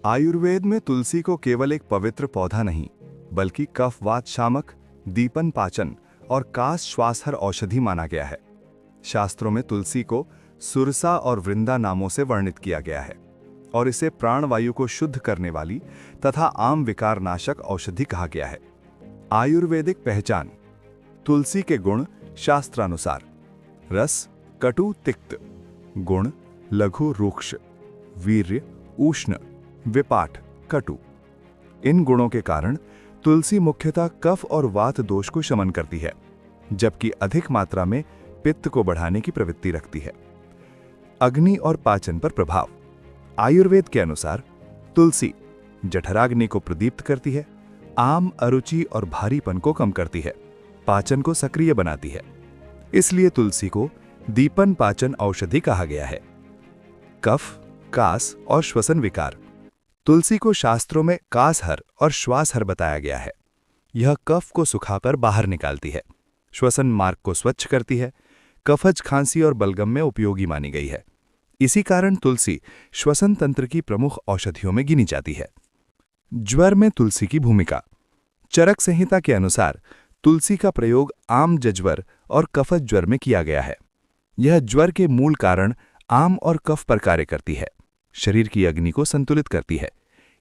आयुर्वेद में तुलसी को केवल एक पवित्र पौधा नहीं, बल्कि कफ वात शामक, दीपन पाचन और कास श्वासहर औषधि माना गया है। शास्त्रों में तुलसी को सुरसा और वृंदा नामों से वर्णित किया गया है और इसे प्राणवायु को शुद्ध करने वाली तथा आम विकार नाशक औषधि कहा गया है। आयुर्वेदिक पहचान। तुलसी के गुण शास्त्रानुसार: रस कटु तिक्त, गुण लघु रूक्ष, वीर्य उष्ण, विपाठ कटु। इन गुणों के कारण तुलसी मुख्यतः कफ और वात दोष को शमन करती है, जबकि अधिक मात्रा में पित्त को बढ़ाने की प्रवृत्ति रखती है। अग्नि और पाचन पर प्रभाव। आयुर्वेद के अनुसार तुलसी जठराग्नि को प्रदीप्त करती है, आम अरुचि और भारीपन को कम करती है, पाचन को सक्रिय बनाती है। इसलिए तुलसी को दीपन पाचन औषधि कहा गया है। कफ, कास और श्वसन विकार। तुलसी को शास्त्रों में कासहर और श्वासहर बताया गया है। यह कफ को सुखाकर बाहर निकालती है, श्वसन मार्ग को स्वच्छ करती है, कफज खांसी और बलगम में उपयोगी मानी गई है। इसी कारण तुलसी श्वसन तंत्र की प्रमुख औषधियों में गिनी जाती है। ज्वर में तुलसी की भूमिका। चरक संहिता के अनुसार तुलसी का प्रयोग आम जज्वर और कफज ज्वर में किया गया है। यह ज्वर के मूल कारण आम और कफ पर कार्य करती है, शरीर की अग्नि को संतुलित करती है,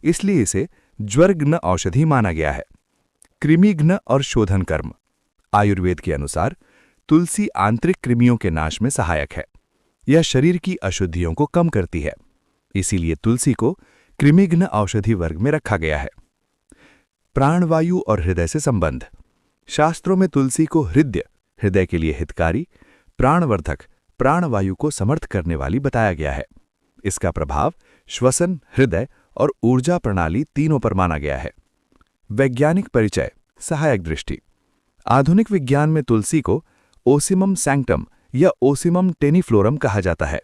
इसलिए इसे ज्वरघ्न औषधि माना गया है। कृमिघ्न और शोधन कर्म। आयुर्वेद के अनुसार तुलसी आंतरिक कृमियों के नाश में सहायक है। यह शरीर की अशुद्धियों को कम करती है, इसीलिए तुलसी को कृमिघ्न औषधि वर्ग में रखा गया है। प्राणवायु और हृदय से संबंध। शास्त्रों में तुलसी को हृदय के लिए हितकारी, प्राणवर्धक, प्राणवायु को समर्थ करने वाली बताया गया है। इसका प्रभाव श्वसन, हृदय और ऊर्जा प्रणाली तीनों पर माना गया है। वैज्ञानिक परिचय, सहायक दृष्टि। आधुनिक विज्ञान में तुलसी को ओसिमम सैंक्टम या ओसिमम टेनिफ्लोरम कहा जाता है।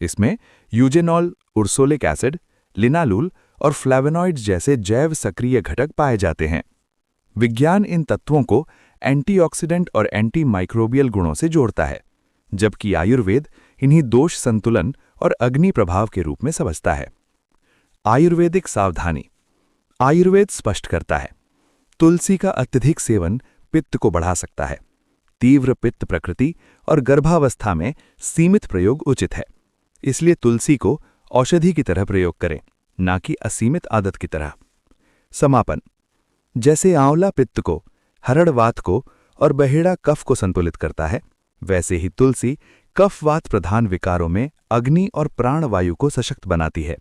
इसमें यूजेनॉल, उर्सोलिक एसिड, लिनालूल और फ्लैवेनॉइड्स जैसे जैव सक्रिय घटक पाए जाते हैं। विज्ञान इन तत्वों को एंटीऑक्सीडेंट और एंटी माइक्रोबियल गुणों से जोड़ता है, जबकि आयुर्वेद इन्हीं दोष संतुलन और अग्नि प्रभाव के रूप में समझता है। आयुर्वेदिक सावधानी। आयुर्वेद स्पष्ट करता है, तुलसी का अत्यधिक सेवन पित्त को बढ़ा सकता है। तीव्र पित्त प्रकृति और गर्भावस्था में सीमित प्रयोग उचित है। इसलिए तुलसी को औषधि की तरह प्रयोग करें, ना कि असीमित आदत की तरह। समापन। जैसे आंवला पित्त को, हरड़वात को और बहेड़ा कफ को संतुलित करता है, वैसे ही तुलसी कफवात प्रधान विकारों में अग्नि और प्राणवायु को सशक्त बनाती है।